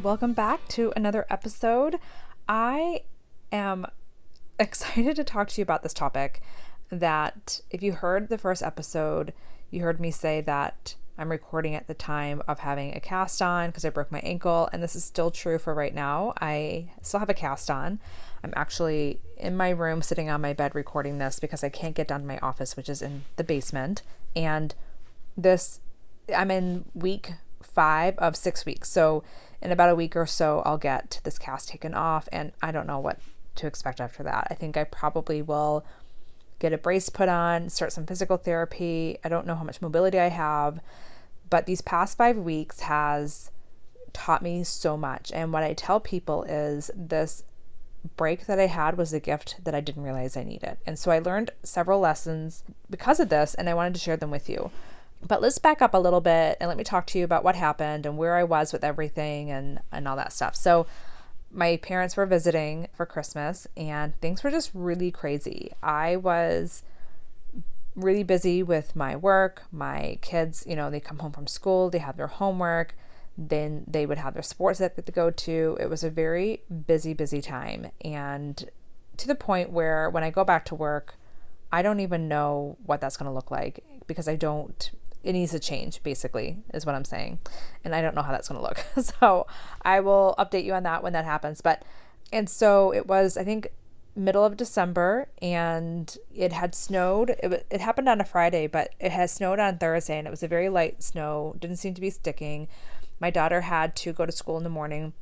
Welcome back to another episode. I am excited to talk to you about this topic that if you heard the first episode, you heard me say that I'm recording at the time of having a cast on because I broke my ankle, and this is still true for right now. I still have a cast on. I'm actually in my room sitting on my bed recording this because I can't get down to my office, which is in the basement. And I'm in week 5 of 6 weeks. So in about a week or so, I'll get this cast taken off, and I don't know what to expect after that. I think I probably will get a brace put on, start some physical therapy. I don't know how much mobility I have, but these past 5 weeks has taught me so much. And what I tell people is this break that I had was a gift that I didn't realize I needed. And so I learned several lessons because of this, and I wanted to share them with you. But let's back up a little bit and let me talk to you about what happened and where I was with everything and all that stuff. So my parents were visiting for Christmas and things were just really crazy. I was really busy with my work. My kids, they come home from school, they have their homework, then they would have their sports that they go to. It was a very busy, busy time. And to the point where when I go back to work, I don't even know what that's going to look like because it needs to change, basically, is what I'm saying. And I don't know how that's going to look. So I will update you on that when that happens. And so it was, I think, middle of December, and it had snowed. It happened on a Friday, but it had snowed on Thursday, and it was a very light snow. Didn't seem to be sticking. My daughter had to go to school in the morning.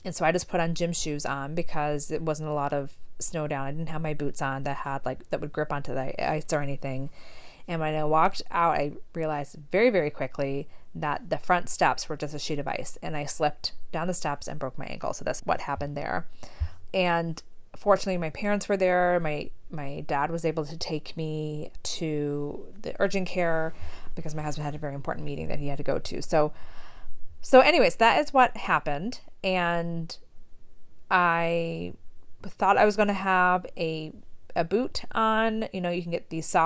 And so I just put on gym shoes on because it wasn't a lot of snow down. I didn't have my boots on that would grip onto the ice or anything. And when I walked out, I realized very, very quickly that the front steps were just a sheet of ice, and I slipped down the steps and broke my ankle. So that's what happened there. And fortunately, my parents were there. My dad was able to take me to the urgent care because my husband had a very important meeting that he had to go to. So anyways, that is what happened. And I thought I was going to have a boot on. You can get these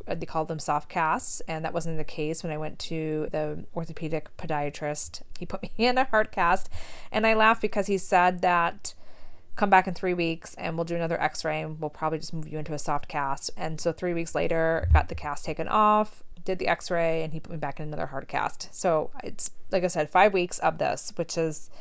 they call them soft casts, and that wasn't the case when I went to the orthopedic podiatrist. He put me in a hard cast, and I laughed because he said that come back in 3 weeks and we'll do another x-ray and we'll probably just move you into a soft cast. And so 3 weeks later, got the cast taken off, did the x-ray, and he put me back in another hard cast. So it's, like I said, 5 weeks of this, which has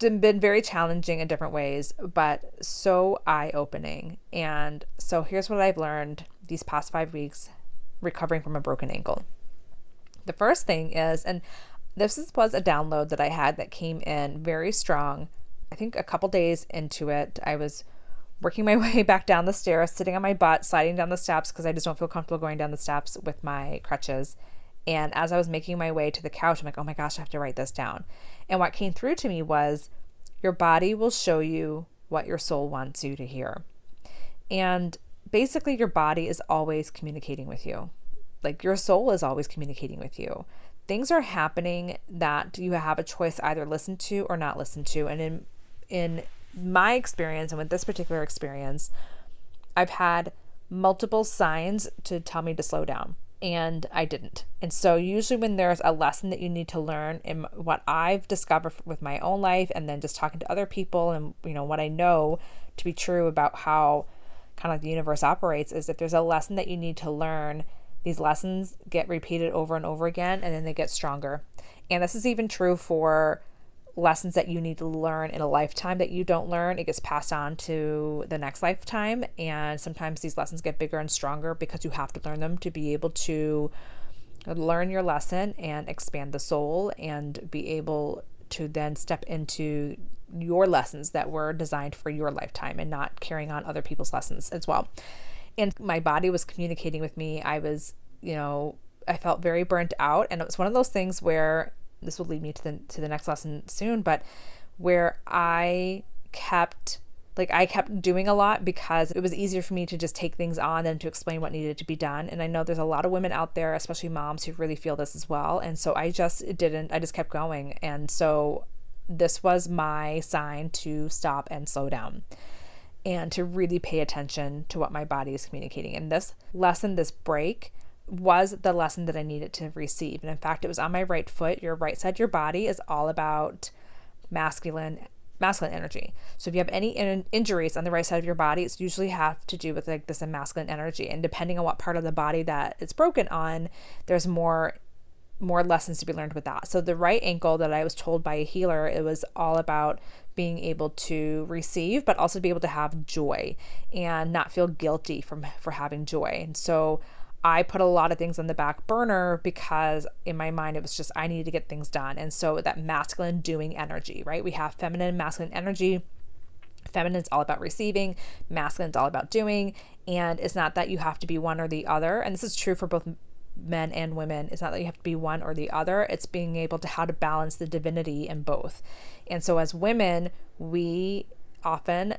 been very challenging in different ways, but so eye-opening. And so here's what I've learned these past 5 weeks recovering from a broken ankle. The first thing is, and was a download that I had that came in very strong. I think a couple days into it, I was working my way back down the stairs, sitting on my butt, sliding down the steps because I just don't feel comfortable going down the steps with my crutches. And as I was making my way to the couch, I'm like, oh my gosh, I have to write this down. And what came through to me was, your body will show you what your soul wants you to hear. And basically, your body is always communicating with you. Like, your soul is always communicating with you. Things are happening that you have a choice to either listen to or not listen to. And in my experience, and with this particular experience, I've had multiple signs to tell me to slow down, and I didn't. And so usually when there's a lesson that you need to learn, in what I've discovered with my own life and then just talking to other people and what I know to be true about how kind of like the universe operates, is that there's a lesson that you need to learn. These lessons get repeated over and over again, and then they get stronger. And this is even true for lessons that you need to learn in a lifetime that you don't learn. It gets passed on to the next lifetime. And sometimes these lessons get bigger and stronger because you have to learn them to be able to learn your lesson and expand the soul and be able to then step into your lessons that were designed for your lifetime and not carrying on other people's lessons as well. And my body was communicating with me. I was, I felt very burnt out. And it was one of those things where, this will lead me to the next lesson soon, but where I kept doing a lot because it was easier for me to just take things on than to explain what needed to be done. And I know there's a lot of women out there, especially moms, who really feel this as well. And so I just kept going. And so this was my sign to stop and slow down and to really pay attention to what my body is communicating. And this lesson, this break, was the lesson that I needed to receive. And in fact, it was on my right foot. Your right side of your body is all about masculine energy. So if you have any injuries on the right side of your body, it's usually have to do with like this masculine energy. And depending on what part of the body that it's broken on, there's more lessons to be learned with that. So the right ankle that I was told by a healer, it was all about being able to receive, but also be able to have joy and not feel guilty for having joy. And so I put a lot of things on the back burner because in my mind, it was just, I needed to get things done. And so that masculine doing energy, right? We have feminine and masculine energy. Feminine's all about receiving, masculine's all about doing. And it's not that you have to be one or the other. And this is true for both men and women. It's not that you have to be one or the other. It's being able to how to balance the divinity in both. And so as women, we often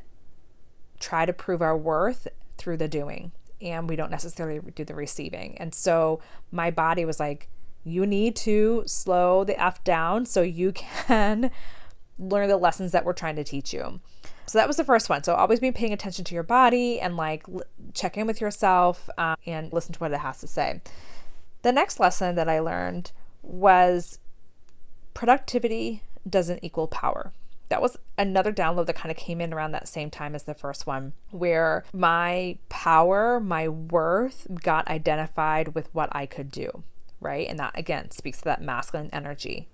try to prove our worth through the doing, and we don't necessarily do the receiving. And so my body was like, you need to slow the F down so you can learn the lessons that we're trying to teach you. So that was the first one. So always be paying attention to your body and like check in with yourself and listen to what it has to say. The next lesson that I learned was productivity doesn't equal power. That was another download that kind of came in around that same time as the first one, where my power, my worth got identified with what I could do, right? And that, again, speaks to that masculine energy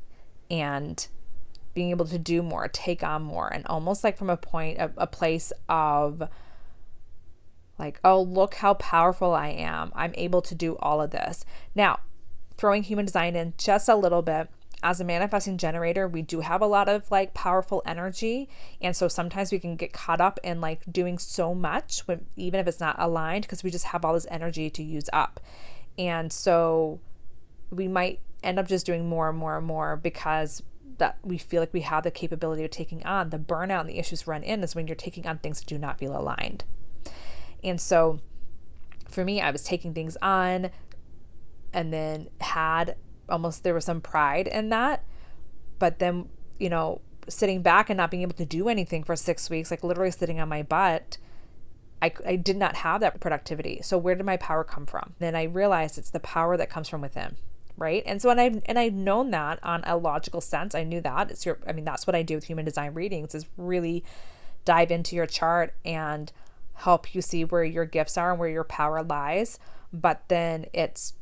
and being able to do more, take on more, and almost like from a place of like, oh, look how powerful I am. I'm able to do all of this. Now, throwing human design in just a little bit, as a manifesting generator, we do have a lot of like powerful energy. And so sometimes we can get caught up in like doing so much, even if it's not aligned, because we just have all this energy to use up. And so we might end up just doing more and more and more because that we feel like we have the capability of taking on. The burnout and the issues run in is when you're taking on things that do not feel aligned. And so for me, I was taking things on and then there was some pride in that. But then, sitting back and not being able to do anything for 6 weeks, like literally sitting on my butt, I did not have that productivity. So where did my power come from? Then I realized it's the power that comes from within, right? And so, I've known that on a logical sense. I knew that. That's what I do with human design readings, is really dive into your chart and help you see where your gifts are and where your power lies. But then it's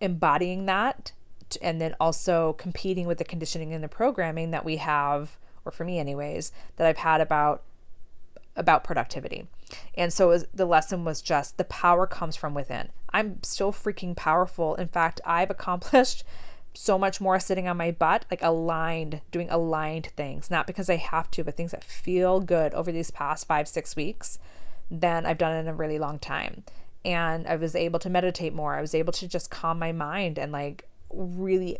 embodying that and then also competing with the conditioning and the programming that we have, or for me anyways, that I've had about productivity. And so the lesson was just the power comes from within. I'm still freaking powerful. In fact, I've accomplished so much more sitting on my butt, like doing aligned things, not because I have to, but things that feel good over these past 5-6 weeks than I've done in a really long time. And I was able to meditate more. I was able to just calm my mind and like really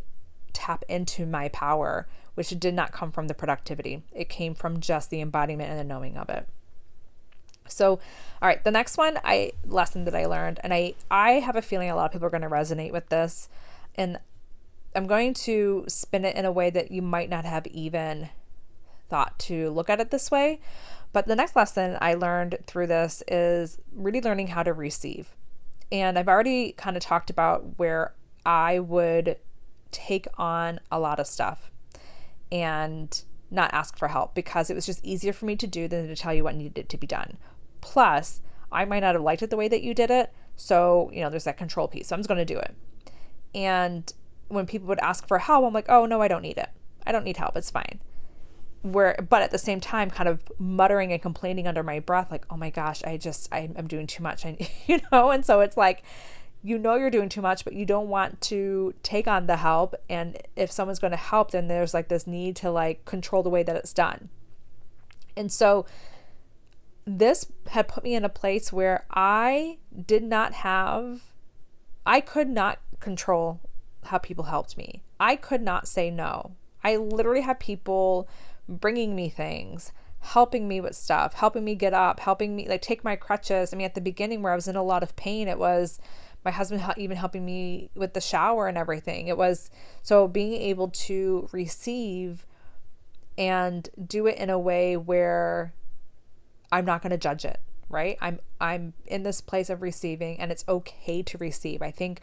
tap into my power, which did not come from the productivity. It came from just the embodiment and the knowing of it. So, all right, the next lesson that I learned, and I have a feeling a lot of people are going to resonate with this, and I'm going to spin it in a way that you might not have even thought to look at it this way. But the next lesson I learned through this is really learning how to receive. And I've already kind of talked about where I would take on a lot of stuff and not ask for help because it was just easier for me to do than to tell you what needed to be done. Plus, I might not have liked it the way that you did it. So, there's that control piece. So I'm just going to do it. And when people would ask for help, I'm like, oh, no, I don't need it. I don't need help. It's fine. But at the same time, kind of muttering and complaining under my breath, like, oh my gosh, I'm doing too much. And so it's like, you're doing too much, but you don't want to take on the help. And if someone's going to help, then there's like this need to like control the way that it's done. And so this had put me in a place where I could not control how people helped me. I could not say no. I literally had people bringing me things, helping me with stuff, helping me get up, helping me like take my crutches. At the beginning where I was in a lot of pain, it was my husband even helping me with the shower and everything. It was so being able to receive and do it in a way where I'm not going to judge it, right? I'm in this place of receiving, and it's okay to receive. I think,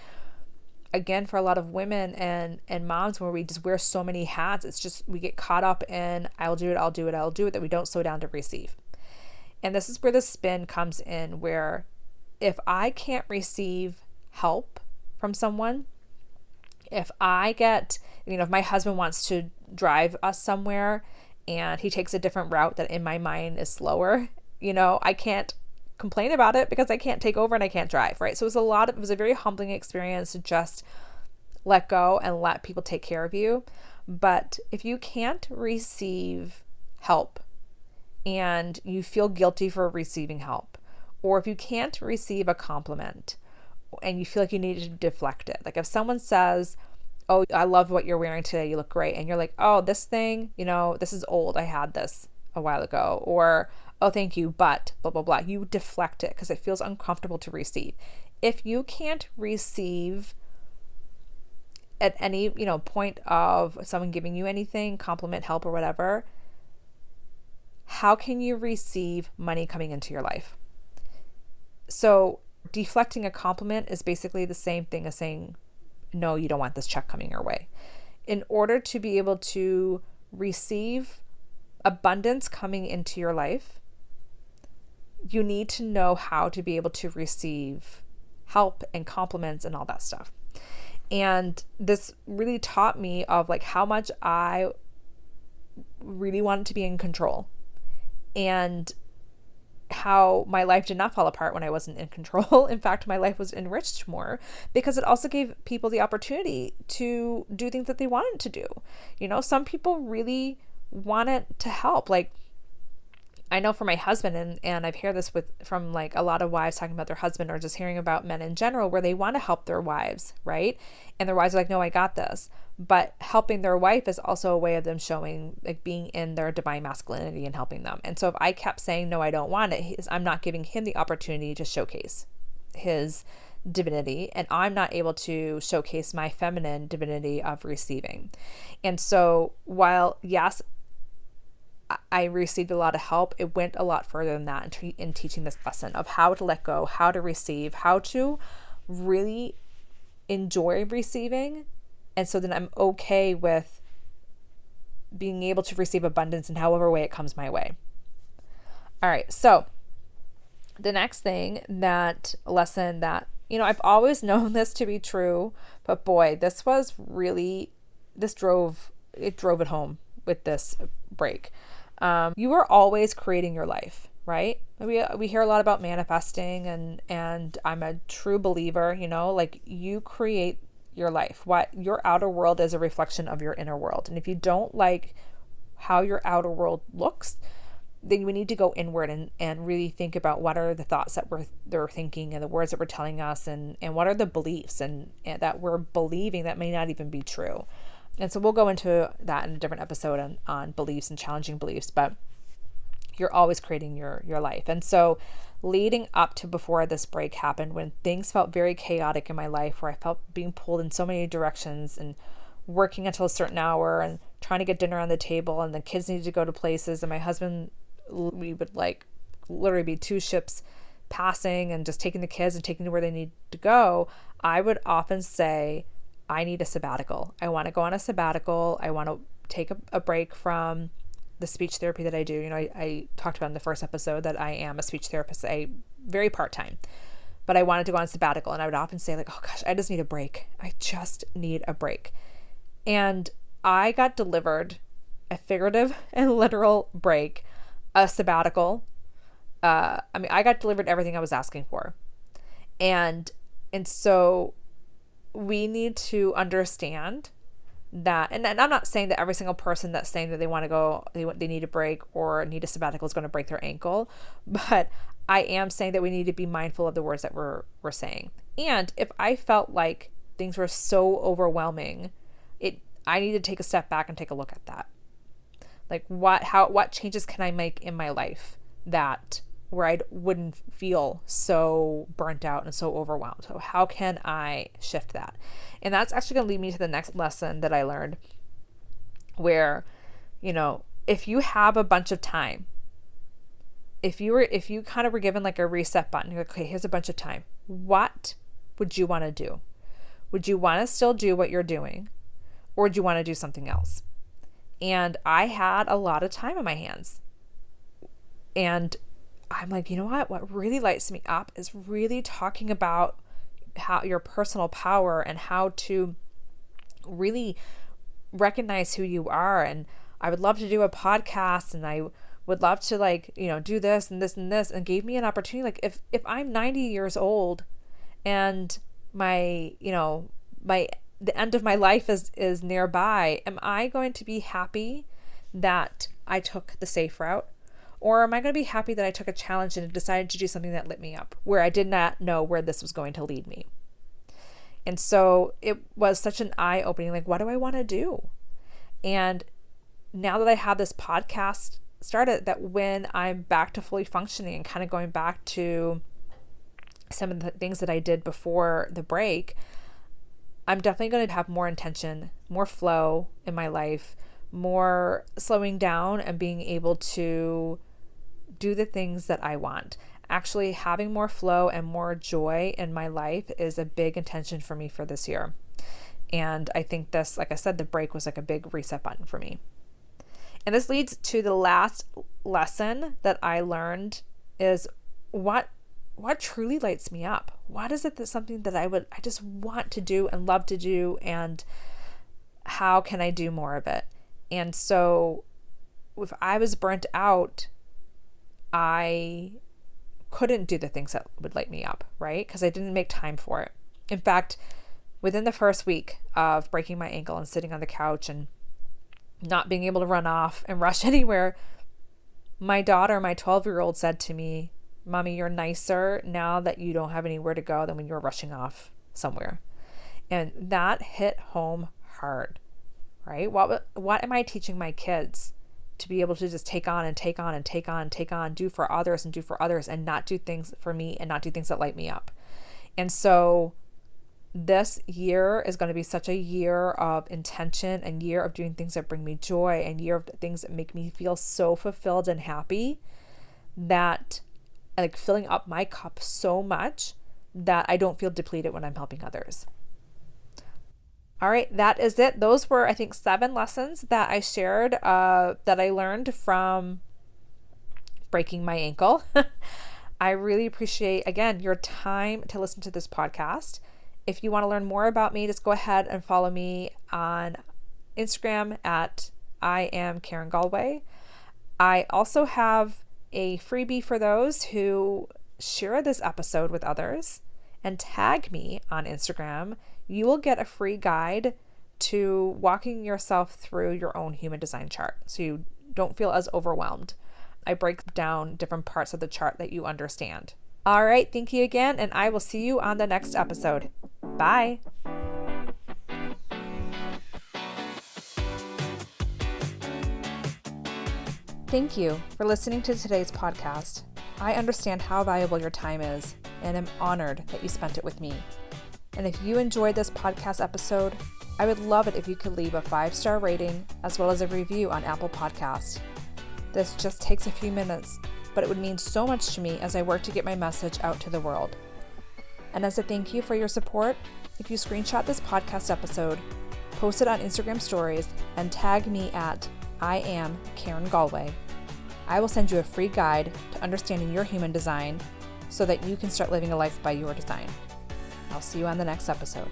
again, for a lot of women and moms, where we just wear so many hats, it's just we get caught up in I'll do it, that we don't slow down to receive. And this is where the spin comes in, where if I can't receive help from someone, if I get, if my husband wants to drive us somewhere and he takes a different route that in my mind is slower, I can't complain about it because I can't take over and I can't drive, right? So it was a very humbling experience to just let go and let people take care of you. But if you can't receive help and you feel guilty for receiving help, or if you can't receive a compliment and you feel like you need to deflect it, like if someone says, oh, I love what you're wearing today, you look great, and you're like, oh, this thing, this is old, I had this a while ago, or oh, thank you, but blah, blah, blah. You deflect it because it feels uncomfortable to receive. If you can't receive at any, point of someone giving you anything, compliment, help, or whatever, how can you receive money coming into your life? So deflecting a compliment is basically the same thing as saying, no, you don't want this check coming your way. In order to be able to receive abundance coming into your life, you need to know how to be able to receive help and compliments and all that stuff. And this really taught me of like how much I really wanted to be in control, and how my life did not fall apart when I wasn't in control. In fact, my life was enriched more because it also gave people the opportunity to do things that they wanted to do. Some people really wanted to help. Like, I know for my husband, and I've heard this from like a lot of wives talking about their husband, or just hearing about men in general, where they want to help their wives, right? And their wives are like, no, I got this. But helping their wife is also a way of them showing, like, being in their divine masculinity and helping them. And so if I kept saying, no, I don't want it, I'm not giving him the opportunity to showcase his divinity, and I'm not able to showcase my feminine divinity of receiving. And so while, yes, I received a lot of help, it went a lot further than that in teaching this lesson of how to let go, how to receive, how to really enjoy receiving. And so then I'm okay with being able to receive abundance in however way it comes my way. All right. So the next lesson that, I've always known this to be true, but boy, this drove it home with this break. You are always creating your life, right? We hear a lot about manifesting, and I'm a true believer, like, you create your life. What your outer world is a reflection of your inner world. And if you don't like how your outer world looks, then we need to go inward and really think about what are the thoughts that they're thinking, and the words that we're telling us, and what are the beliefs and that we're believing that may not even be true. And so we'll go into that in a different episode on beliefs and challenging beliefs, but you're always creating your life. And so leading up to before this break happened, when things felt very chaotic in my life, where I felt being pulled in so many directions and working until a certain hour and trying to get dinner on the table, and the kids needed to go to places, and my husband, we would like literally be two ships passing and just taking the kids and taking them where they need to go, I would often say, I need a sabbatical. I want to go on a sabbatical. I want to take a break from the speech therapy that I do. I talked about in the first episode that I am a speech therapist, very part-time, but I wanted to go on sabbatical. And I would often say, like, oh gosh, I just need a break. I just need a break. And I got delivered a figurative and literal break, a sabbatical. I got delivered everything I was asking for. And so we need to understand that, and I'm not saying that every single person that's saying that they want to go, they need a break or need a sabbatical is going to break their ankle, but I am saying that we need to be mindful of the words that we're saying. And if I felt like things were so overwhelming, I need to take a step back and take a look at that. Like, what changes can I make in my life that where I wouldn't feel so burnt out and so overwhelmed? So how can I shift that? And that's actually going to lead me to the next lesson that I learned, where, if you have a bunch of time, if you kind of were given like a reset button, you're like, okay, here's a bunch of time. What would you want to do? Would you want to still do what you're doing, or would you want to do something else? And I had a lot of time on my hands. And I'm like, you know what really lights me up is really talking about how your personal power and how to really recognize who you are. And I would love to do a podcast, and I would love to do this and this and this, and gave me an opportunity. Like if I'm 90 years old and the end of my life is nearby, am I going to be happy that I took the safe route? Or am I going to be happy that I took a challenge and decided to do something that lit me up, where I did not know where this was going to lead me? And so it was such an eye-opening, like, what do I want to do? And now that I have this podcast started, that when I'm back to fully functioning and kind of going back to some of the things that I did before the break, I'm definitely going to have more intention, more flow in my life, more slowing down and being able to do the things that I want. Actually, having more flow and more joy in my life is a big intention for me for this year. And I think this, like I said, the break was like a big reset button for me. And this leads to the last lesson that I learned is what truly lights me up. What is it that's something that I just want to do and love to do, and how can I do more of it? And so if I was burnt out, I couldn't do the things that would light me up, right? Because I didn't make time for it. In fact, within the first week of breaking my ankle and sitting on the couch and not being able to run off and rush anywhere, my daughter, my 12-year-old, said to me, "Mommy, you're nicer now that you don't have anywhere to go than when you were rushing off somewhere." And that hit home hard, right? What am I teaching my kids? To be able to just take on and take on and take on and take on, do for others and not do things for me and not do things that light me up. And so this year is going to be such a year of intention, and year of doing things that bring me joy, and year of things that make me feel so fulfilled and happy, that like filling up my cup so much that I don't feel depleted when I'm helping others. All right, that is it. Those were, I think, 7 lessons that I shared that I learned from breaking my ankle. I really appreciate, again, your time to listen to this podcast. If you want to learn more about me, just go ahead and follow me on Instagram at I am Karen Galway. I also have a freebie for those who share this episode with others and tag me on Instagram. You will get a free guide to walking yourself through your own human design chart, so you don't feel as overwhelmed. I break down different parts of the chart that you understand. All right, thank you again, and I will see you on the next episode. Bye. Thank you for listening to today's podcast. I understand how valuable your time is, and am honored that you spent it with me. And if you enjoyed this podcast episode, I would love it if you could leave a 5-star rating as well as a review on Apple Podcasts. This just takes a few minutes, but it would mean so much to me as I work to get my message out to the world. And as a thank you for your support, if you screenshot this podcast episode, post it on Instagram stories, and tag me at I am Karen Galway, I will send you a free guide to understanding your human design so that you can start living a life by your design. I'll see you on the next episode.